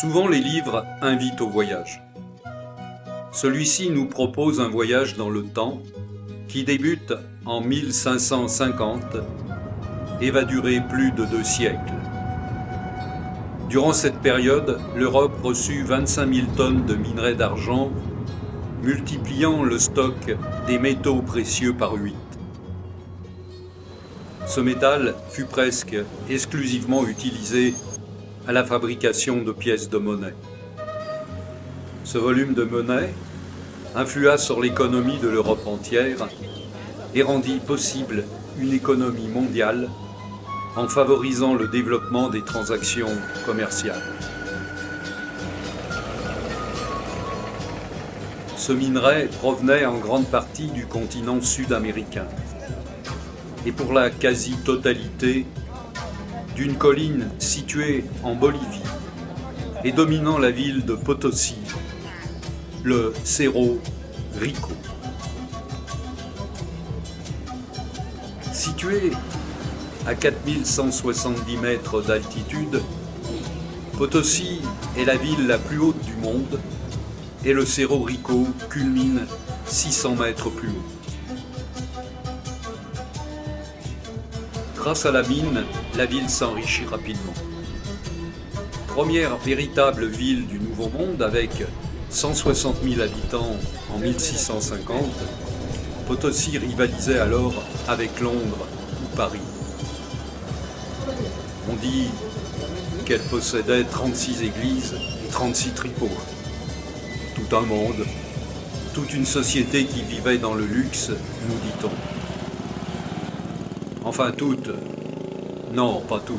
Souvent les livres invitent au voyage. Celui-ci nous propose un voyage dans le temps qui débute en 1550 et va durer plus de 2 siècles. Durant cette période, l'Europe reçut 25 000 tonnes de minerais d'argent, multipliant le stock des métaux précieux par 8. Ce métal fut presque exclusivement utilisé à la fabrication de pièces de monnaie. Ce volume de monnaie influa sur l'économie de l'Europe entière et rendit possible une économie mondiale en favorisant le développement des transactions commerciales. Ce minerai provenait en grande partie du continent sud-américain et pour la quasi-totalité d'une colline située en Bolivie et dominant la ville de Potosí, le Cerro Rico. Situé à 4170 mètres d'altitude, Potosí est la ville la plus haute du monde et le Cerro Rico culmine 600 mètres plus haut. Grâce à la mine, la ville s'enrichit rapidement. Première véritable ville du Nouveau Monde avec 160 000 habitants en 1650, Potosí rivalisait alors avec Londres ou Paris. On dit qu'elle possédait 36 églises et 36 tripots. Tout un monde, toute une société qui vivait dans le luxe, nous dit-on. Enfin toutes. Non, pas toutes.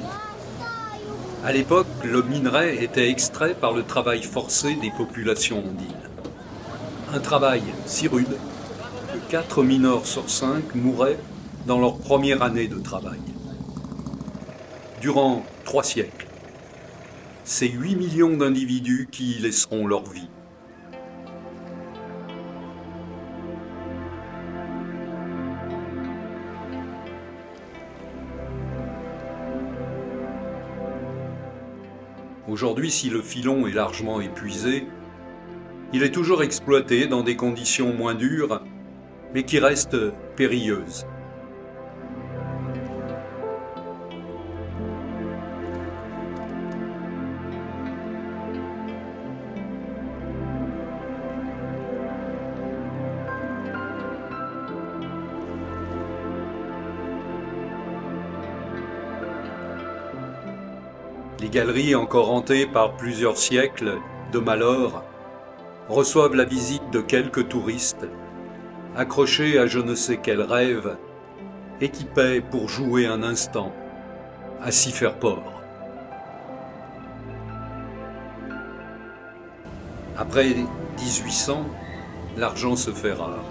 À l'époque, le minerai était extrait par le travail forcé des populations andines. Un travail si rude que 4 mineurs sur 5 mouraient dans leur première année de travail. Durant 3 siècles, c'est 8 millions d'individus qui y laisseront leur vie. Aujourd'hui, si le filon est largement épuisé, il est toujours exploité dans des conditions moins dures, mais qui restent périlleuses. Les galeries encore hantées par plusieurs siècles de malheur reçoivent la visite de quelques touristes accrochés à je ne sais quel rêve et qui paient pour jouer un instant à s'y faire port. Après 1800, l'argent se fait rare.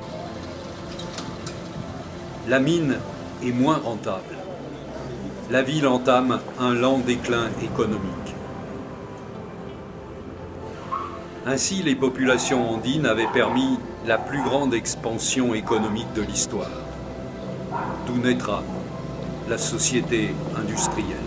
La mine est moins rentable. La ville entame un lent déclin économique. Ainsi, les populations andines avaient permis la plus grande expansion économique de l'histoire, d'où naîtra la société industrielle.